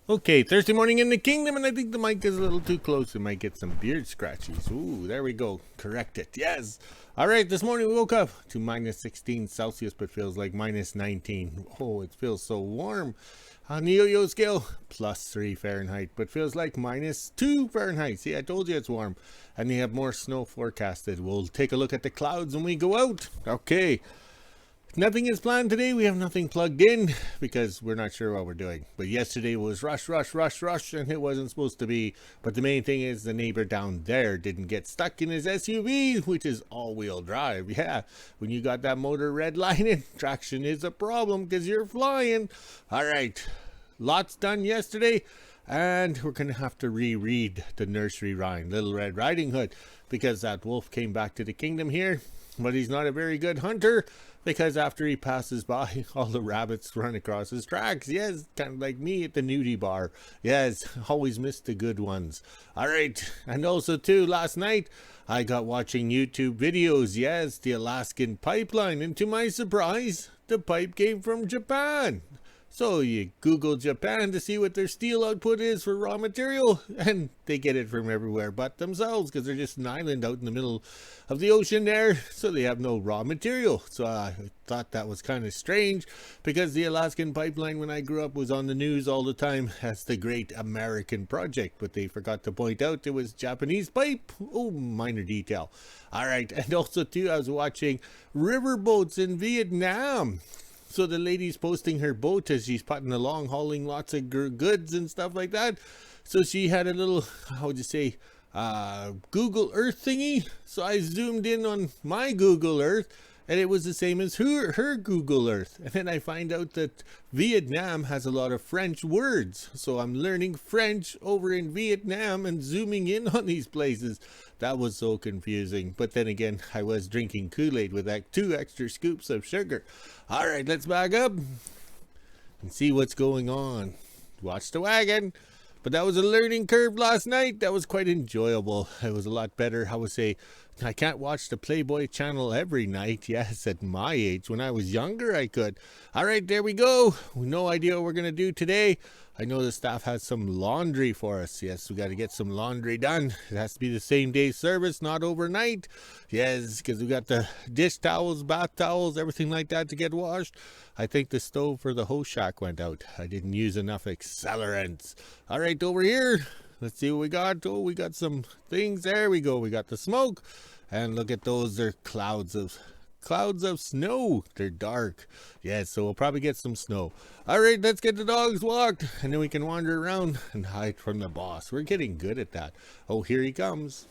Okay, Thursday morning in the kingdom, and I think the mic is a little too close. It might get some beard scratchies. Ooh, there we go. Correct it. Yes. All right, this morning we woke up to minus 16 Celsius, but feels like minus 19. Oh, it feels so warm. On the yo-yo scale, plus 3 Fahrenheit, but feels like minus 2 Fahrenheit. See, I told you it's warm. And they have more snow forecasted. We'll take a look at the clouds when we go out. Okay. Nothing is planned today. We have nothing plugged in because we're not sure what we're doing. But yesterday was rush, rush, rush, rush, and it wasn't supposed to be. But the main thing is the neighbor down there didn't get stuck in his SUV, which is all-wheel drive. Yeah, when you got that motor redlining, traction is a problem because you're flying. All right, lots done yesterday. And we're going to have to reread the nursery rhyme, Little Red Riding Hood, because that wolf came back to the kingdom here. But he's not a very good hunter because after he passes by, all the rabbits run across his tracks. Yes, kind of like me at the nudie bar. Yes, always miss the good ones. All right, and also too, last night I got watching YouTube videos. Yes, the Alaskan pipeline, and to my surprise, the pipe came from Japan. So you Google Japan to see what their steel output is for raw material, and they get it from everywhere but themselves because they're just an island out in the middle of the ocean there, so they have no raw material. So I thought that was kind of strange because the Alaskan pipeline when I grew up was on the news all the time as the great American project, but they forgot to point out it was Japanese pipe. Oh, minor detail. All right, and also too, I was watching riverboats in Vietnam. So the lady's posting her boat as she's putting along, hauling lots of goods and stuff like that. So she had a little, how would you say, Google Earth thingy. So I zoomed in on my Google Earth, and it was the same as her Google Earth. And then I find out that Vietnam has a lot of French words. So I'm learning French over in Vietnam and zooming in on these places. That was so confusing. But then again, I was drinking Kool-Aid with like 2 extra scoops of sugar. All right, let's back up and see what's going on. Watch the wagon. But that was a learning curve last night. That was quite enjoyable. It was a lot better. I would say I can't watch the Playboy channel every night. Yes, at my age. When I was younger, I could. All right, there we go. No idea what we're going to do today. I know the staff has some laundry for us. Yes, we got to get some laundry done. It has to be the same day service, not overnight. Yes, because we got the dish towels, bath towels, everything like that to get washed. I think the stove for the hose shack went out. I didn't use enough accelerants. All right, over here. Let's see what we got. Oh, we got some things. There we go. We got the smoke. And look at those. They're clouds of snow. They're dark. Yes, so we'll probably get some snow. All right, let's get the dogs walked, and then we can wander around and hide from the boss. We're getting good at that. Oh, here he comes.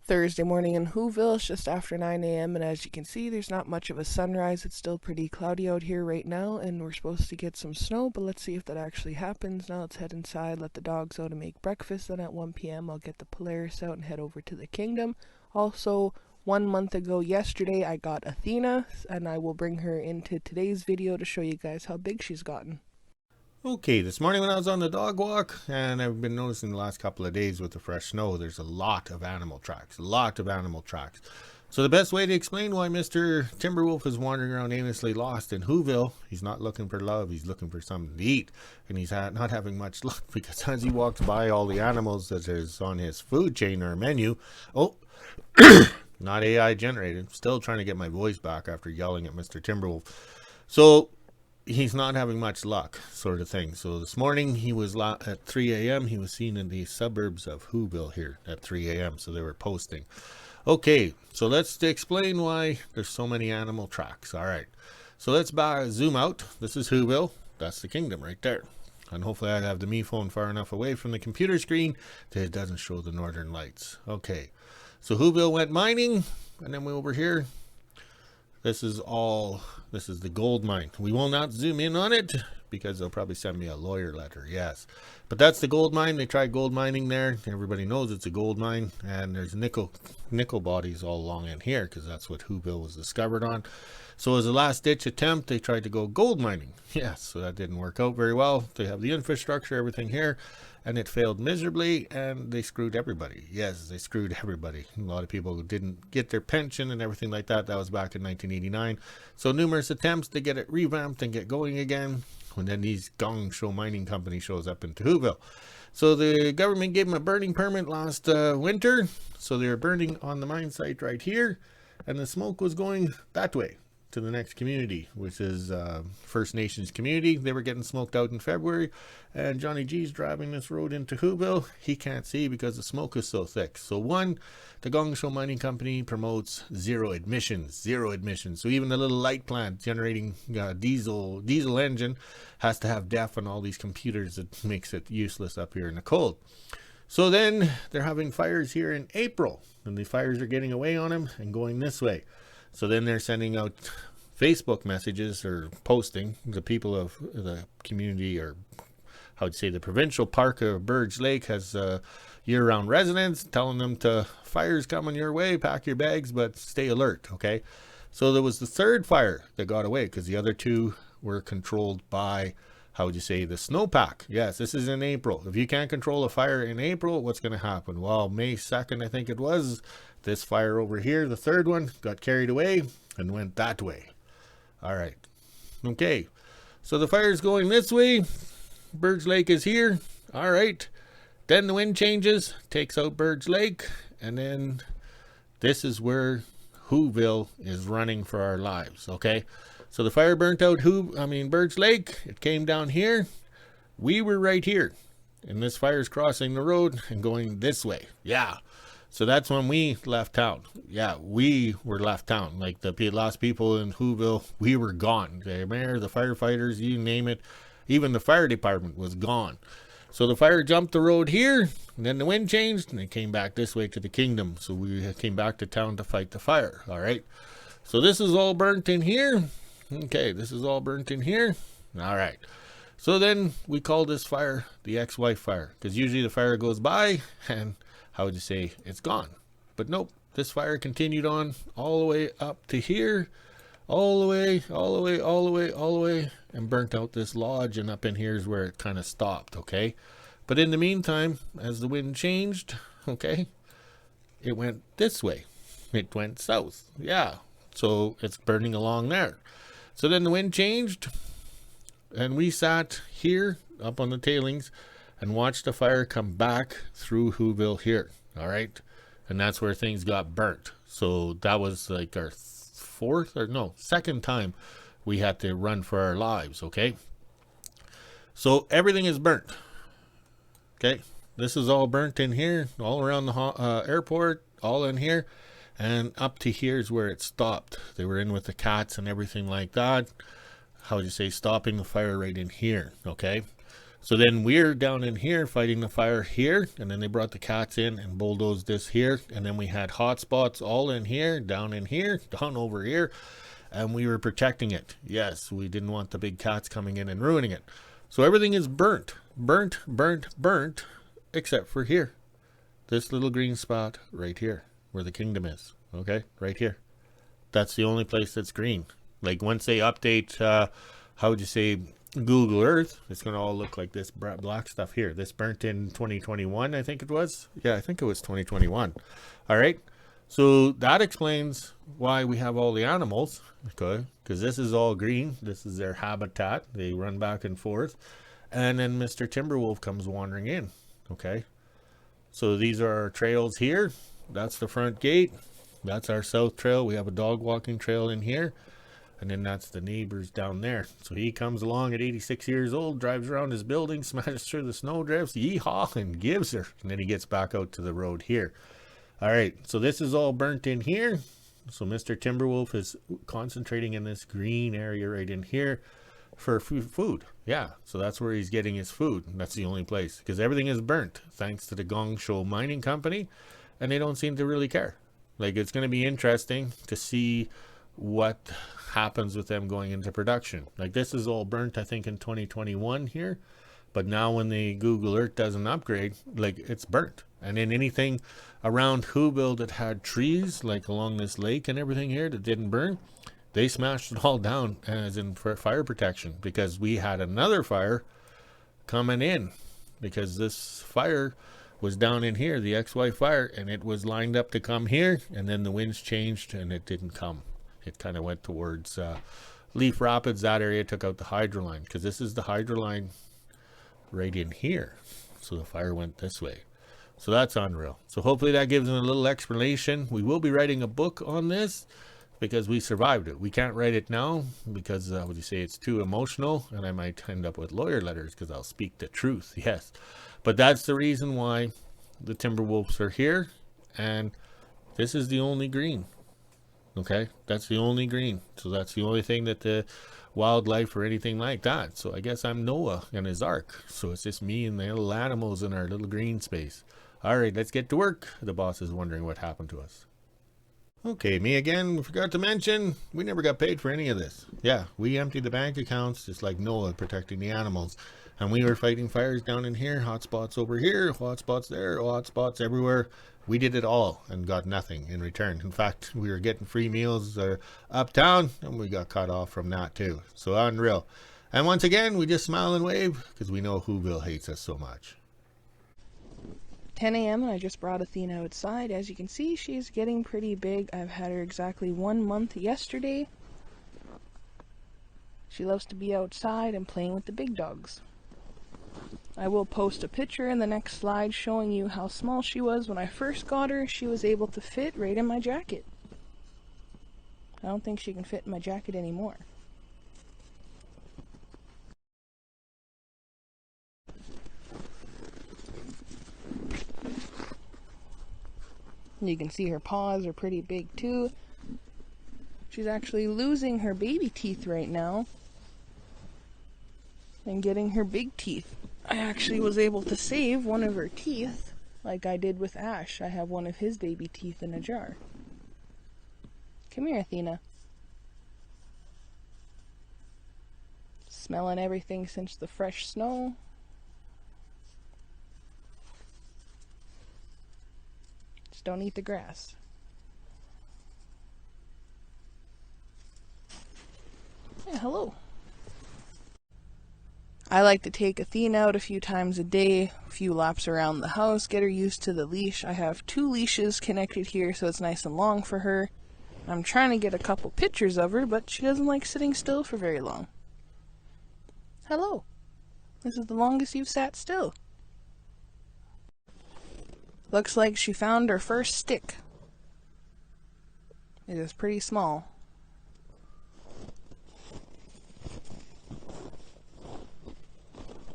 Thursday morning in WHO-ville. It's just after 9 a.m. and as you can see, there's not much of a sunrise. It's still pretty cloudy out here right now, and we're supposed to get some snow, but let's see if that actually happens. Now let's head inside, let the dogs out and make breakfast. Then at 1 p.m. I'll get the Polaris out and head over to the kingdom. Also, 1 month ago yesterday, I got Athena, and I will bring her into today's video to show you guys how big she's gotten. Okay, this morning when I was on the dog walk, and I've been noticing the last couple of days with the fresh snow, there's a lot of animal tracks. So the best way to explain why Mr. Timberwolf is wandering around aimlessly lost in WHO-ville, he's not looking for love, he's looking for something to eat. And he's not having much luck because as he walks by all the animals that is on his food chain or menu, oh, not AI generated, still trying to get my voice back after yelling at Mr. Timberwolf. So he's not having much luck, sort of thing. So this morning he was at 3 a.m. He was seen in the suburbs of WHO-ville here at 3 a.m. So they were posting. Okay, so let's explain why there's so many animal tracks. All right, so let's zoom out. This is WHO-ville. That's the kingdom right there. And hopefully I have the Me phone far enough away from the computer screen that it doesn't show the northern lights. Okay, so WHO-ville went mining, and then we're over here. This is the gold mine. We will not zoom in on it because they'll probably send me a lawyer letter. Yes, but that's the gold mine. They tried gold mining there. Everybody knows it's a gold mine, and there's nickel bodies all along in here because that's what WHO-ville was discovered on. So as a last ditch attempt, they tried to go gold mining. Yes, so that didn't work out very well. They have the infrastructure, everything here, and it failed miserably, and they screwed everybody. Yes, they screwed everybody. A lot of people didn't get their pension and everything like that. That was back in 1989. So numerous attempts to get it revamped and get going again. And then these gong show mining company shows up in WHO-ville. So the government gave them a burning permit last winter. So they were burning on the mine site right here. And the smoke was going that way to the next community, which is First Nations community. They were getting smoked out in February. And Johnny G's driving this road into WHO-ville. He can't see because the smoke is so thick. So one, the Gong Show Mining Company promotes zero emissions. So even the little light plant generating diesel engine has to have DEF and all these computers that makes it useless up here in the cold. So then they're having fires here in April, and the fires are getting away on them and going this way. So then they're sending out Facebook messages or posting. The people of the community, or how would you say, the provincial park of Burge Lake has year-round residents telling them to, fire's coming your way, pack your bags, but stay alert, okay? So there was the third fire that got away because the other two were controlled by, how would you say, the snowpack. Yes, this is in April. If you can't control a fire in April, what's going to happen? Well, May 2nd, I think it was, this fire over here, the third one, got carried away and went that way. All right. Okay. So the fire's going this way. Burge Lake is here. All right. Then the wind changes, takes out Burge Lake, and then this is where WHO-ville is running for our lives, okay? So the fire burnt out Burge Lake. It came down here. We were right here, and this fire's crossing the road and going this way. Yeah. So that's when we left town. Yeah, we were left town. Like the last people in WHO-ville, we were gone. The mayor, the firefighters, you name it. Even the fire department was gone. So the fire jumped the road here, and then the wind changed, and it came back this way to the kingdom. So we came back to town to fight the fire, all right? So this is all burnt in here. Okay, this is all burnt in here. All right. So then we call this fire the ex-wife fire, because usually the fire goes by, and how would you say, it's gone. But nope, this fire continued on all the way up to here, all the way, and burnt out this lodge, and up in here is where it kind of stopped, okay? But in the meantime, as the wind changed, okay, it went this way. It went south, yeah. So it's burning along there. So then the wind changed, and we sat here up on the tailings and watched the fire come back through WHO-ville here, all right? And that's where things got burnt. So that was like our second time we had to run for our lives, okay? So everything is burnt, okay? This is all burnt in here, all around the airport, all in here, and up to here is where it stopped. They were in with the cats and everything like that. How would you say, stopping the fire right in here, okay? So then we're down in here fighting the fire here, and then they brought the cats in and bulldozed this here, and then we had hot spots all in here, down over here, and we were protecting it. Yes, we didn't want the big cats coming in and ruining it. So everything is burnt, except for here. This little green spot right here, where the kingdom is, okay, right here. That's the only place that's green. Like once they update, how would you say, Google Earth, it's going to all look like this black stuff here. This burnt in 2021, I think it was. Yeah, I think it was 2021. All right. So that explains why we have all the animals, okay? Because this is all green. This is their habitat. They run back and forth. And then Mr. Timberwolf comes wandering in, okay? So these are our trails here. That's the front gate. That's our south trail. We have a dog walking trail in here. And then that's the neighbors down there. So he comes along at 86 years old, drives around his building, smashes through the snowdrifts, yeehaw, and gives her. And then he gets back out to the road here. All right, so this is all burnt in here. So Mr. Timberwolf is concentrating in this green area right in here for food. Yeah, so that's where he's getting his food. That's the only place, because everything is burnt thanks to the Gong Show Mining Company, and they don't seem to really care. Like, it's going to be interesting to see what happens with them going into production. Like, this is all burnt, I think, in 2021 here, but now when the Google Earth does an upgrade, like, it's burnt. And then anything around WHO-ville that had trees, like along this lake and everything here, that didn't burn, they smashed it all down as in for fire protection, because we had another fire coming in, because this fire was down in here, the ex-wife fire, and it was lined up to come here, and then the winds changed and it didn't come. It kind of went towards Leaf Rapids, that area took out the hydro line, because this is the hydro line right in here. So the fire went this way. So that's unreal. So hopefully that gives them a little explanation. We will be writing a book on this because we survived it. We can't write it now because, what do you say, it's too emotional, and I might end up with lawyer letters because I'll speak the truth, yes. But that's the reason why the Timberwolves are here, and this is the only green. Okay, that's the only green. So that's the only thing that the wildlife or anything like that. So I guess I'm Noah and his ark. So it's just me and the little animals in our little green space. All right, let's get to work. The boss is wondering what happened to us. Okay, me again. Forgot to mention, we never got paid for any of this. Yeah, we emptied the bank accounts just like Noah protecting the animals. And we were fighting fires down in here, hot spots over here, hot spots there, hot spots everywhere. We did it all and got nothing in return. In fact, we were getting free meals uptown, and we got cut off from that too. So unreal. And once again, we just smile and wave because we know WHO-ville hates us so much. 10 a.m. and I just brought Athena outside. As you can see, she's getting pretty big. I've had her exactly 1 month yesterday. She loves to be outside and playing with the big dogs. I will post a picture in the next slide showing you how small she was when I first got her. She was able to fit right in my jacket. I don't think she can fit in my jacket anymore. You can see her paws are pretty big too. She's actually losing her baby teeth right now and getting her big teeth. I actually was able to save one of her teeth like I did with Ash. I have one of his baby teeth in a jar. Come here, Athena. Smelling everything since the fresh snow. Just don't eat the grass. Yeah, hello. I like to take Athena out a few times a day, a few laps around the house, get her used to the leash. I have 2 leashes connected here so it's nice and long for her. I'm trying to get a couple pictures of her, but she doesn't like sitting still for very long. Hello. This is the longest you've sat still. Looks like she found her first stick. It is pretty small.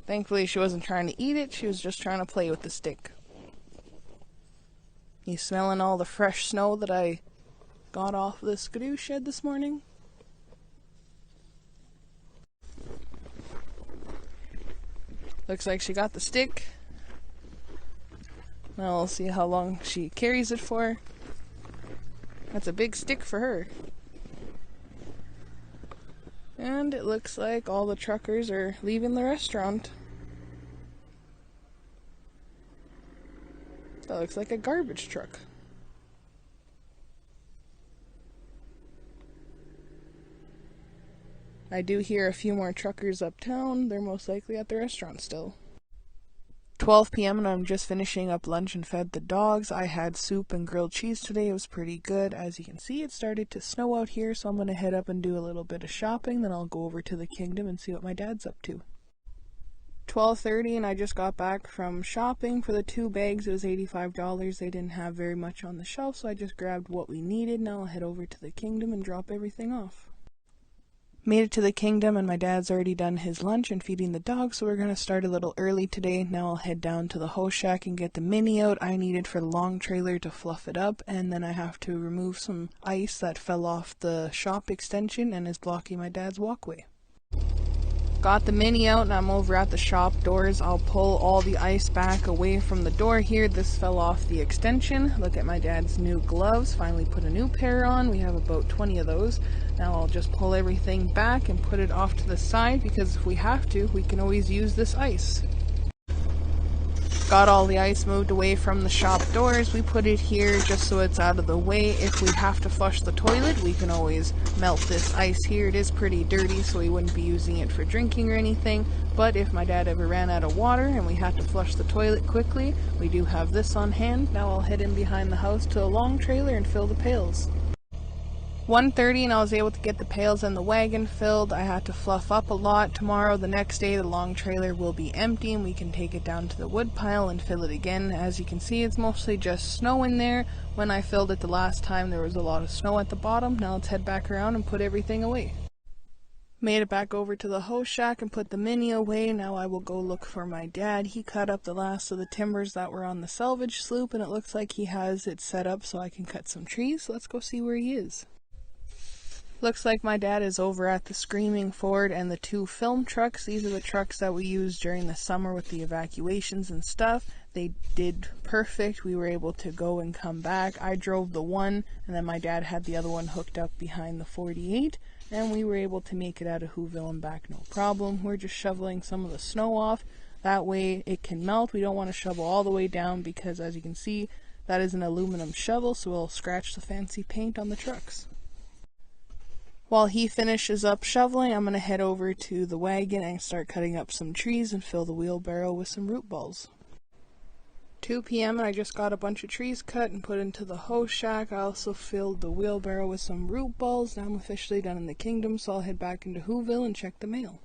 Thankfully she wasn't trying to eat it, she was just trying to play with the stick. You smelling all the fresh snow that I got off the skidoo shed this morning? Looks like she got the stick. Now we'll see how long she carries it for. That's a big stick for her. And it looks like all the truckers are leaving the restaurant. That looks like a garbage truck. I do hear a few more truckers uptown. They're most likely at the restaurant still. 12 p.m. and I'm just finishing up lunch and fed the dogs. I had soup and grilled cheese today. It was pretty good. As you can see, it started to snow out here, so I'm going to head up and do a little bit of shopping. Then I'll go over to the kingdom and see what my dad's up to. 12:30 and I just got back from shopping. For the 2 bags, it was $85. They didn't have very much on the shelf, so I just grabbed what we needed. Now I'll head over to the kingdom and drop everything off. Made it to the kingdom and my dad's already done his lunch and feeding the dogs, so we're going to start a little early today. Now I'll head down to the hoe shack and get the mini out I needed for the long trailer to fluff it up, and then I have to remove some ice that fell off the shop extension and is blocking my dad's walkway. Got the mini out and I'm over at the shop doors. I'll pull all the ice back away from the door here. This fell off the extension. Look at my dad's new gloves. Finally put a new pair on. We have about 20 of those. Now I'll just pull everything back and put it off to the side because if we have to, we can always use this ice. Got all the ice moved away from the shop doors. We put it here just so it's out of the way. If we have to flush the toilet, we can always melt this ice here. It is pretty dirty, so we wouldn't be using it for drinking or anything. But if my dad ever ran out of water and we had to flush the toilet quickly, we do have this on hand. Now I'll head in behind the house to a long trailer and fill the pails. 1:30 and I was able to get the pails and the wagon filled. I had to fluff up a lot. Tomorrow, the next day, the long trailer will be empty and we can take it down to the wood pile and fill it again. As you can see, it's mostly just snow in there. When I filled it the last time, there was a lot of snow at the bottom. Now let's head back around and put everything away. Made it back over to the host shack and put the mini away. Now I will go look for my dad. He cut up the last of the timbers that were on the salvage sloop and it looks like he has it set up so I can cut some trees. So let's go see where he is. Looks like my dad is over at the Screaming Ford and the 2 film trucks. These are the trucks that we used during the summer with the evacuations and stuff. They did perfect. We were able to go and come back. I drove the one and then my dad had the other one hooked up behind the 48 and we were able to make it out of WHO-ville and back no problem. We're just shoveling some of the snow off. That way it can melt. We don't want to shovel all the way down because as you can see, that is an aluminum shovel, so it'll scratch the fancy paint on the trucks. While he finishes up shoveling, I'm going to head over to the wagon and start cutting up some trees and fill the wheelbarrow with some root balls. 2 p.m. and I just got a bunch of trees cut and put into the host shack. I also filled the wheelbarrow with some root balls. Now I'm officially done in the kingdom, so I'll head back into WHO-ville and check the mail.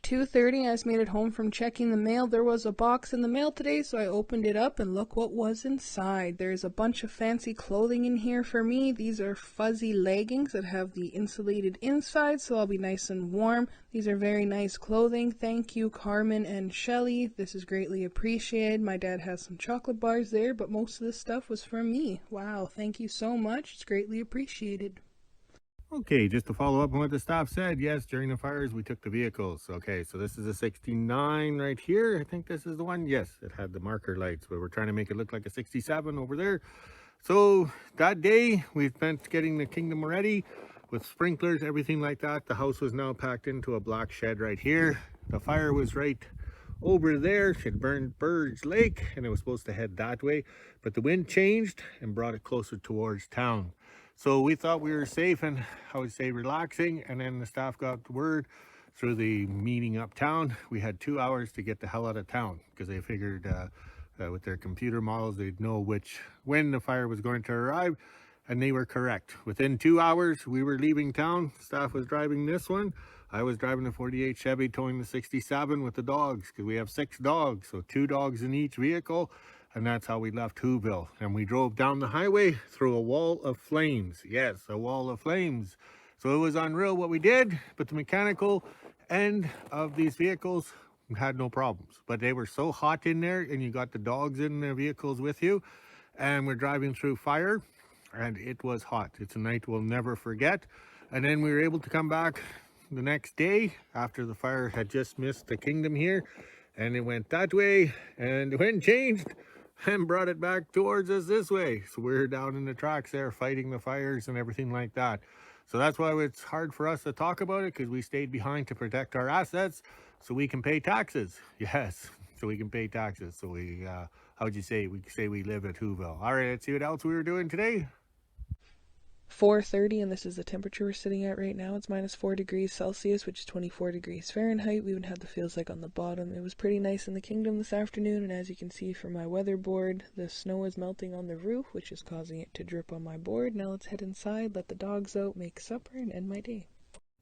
2:30, I just made it home from checking the mail. There was a box in the mail today, so I opened it up and look what was inside. There's a bunch of fancy clothing in here for me. These are fuzzy leggings that have the insulated inside, so I'll be nice and warm. These are very nice clothing. Thank you, Carmen and Shelly. This is greatly appreciated. My dad has some chocolate bars there, but most of this stuff was from me. Wow, thank you so much. It's greatly appreciated. Okay, just to follow up on what the staff said, yes, during the fires we took the vehicles. Okay, so this is a 69 right here. I think this is the one. Yes, it had the marker lights, but we're trying to make it look like a 67 over there. So that day we spent getting the kingdom ready with sprinklers, everything like that. The house was now packed into a black shed right here. The fire was right over there. It burned Burge Lake and it was supposed to head that way, but the wind changed and brought it closer towards town. So we thought we were safe and I would say relaxing, and then the staff got the word through the meeting uptown. We had 2 hours to get the hell out of town because they figured with their computer models they'd know when the fire was going to arrive, and they were correct. Within 2 hours we were leaving town. Staff was driving this one. I was driving the 48 Chevy towing the 67 with the dogs because we have 6 dogs, so 2 dogs in each vehicle. And that's how we left WHO-ville. And we drove down the highway through a wall of flames. Yes, a wall of flames. So it was unreal what we did, but the mechanical end of these vehicles had no problems. But they were so hot in there, and you got the dogs in the vehicles with you, and we're driving through fire, and it was hot. It's a night we'll never forget. And then we were able to come back the next day after the fire had just missed the kingdom here, and it went that way, and the wind changed and brought it back towards us this way. So we're down in the tracks there fighting the fires and everything like that. So that's why it's hard for us to talk about it, because we stayed behind to protect our assets so we can pay taxes. Yes, so we can pay taxes. So we, how would you say, we say we live at WHO-ville. All right, let's see what else we were doing today. 4:30, and this is the temperature we're sitting at right now. It's -4 degrees Celsius, which is 24 degrees Fahrenheit. We even had the feels like on the bottom. It was pretty nice in the kingdom this afternoon, and as you can see from my weather board, the snow is melting on the roof, which is causing it to drip on my board. Now let's head inside, let the dogs out, make supper, and end my day.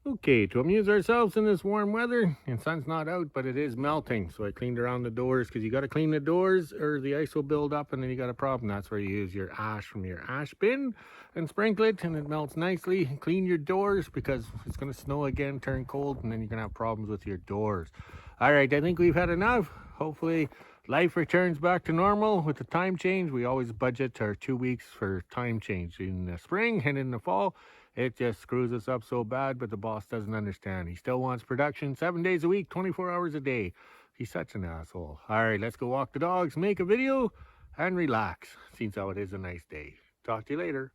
Okay, to amuse ourselves in this warm weather, and sun's not out, but it is melting. So I cleaned around the doors, because you got to clean the doors or the ice will build up and then you got a problem. That's where you use your ash from your ash bin and sprinkle it and it melts nicely. Clean your doors because it's going to snow again, turn cold, and then you're going to have problems with your doors. All right, I think we've had enough. Hopefully life returns back to normal with the time change. We always budget our 2 weeks for time change in the spring and in the fall. It just screws us up so bad, but the boss doesn't understand. He still wants production 7 days a week, 24 hours a day. He's such an asshole. All right, let's go walk the dogs, make a video, and relax. Seems how it is a nice day. Talk to you later.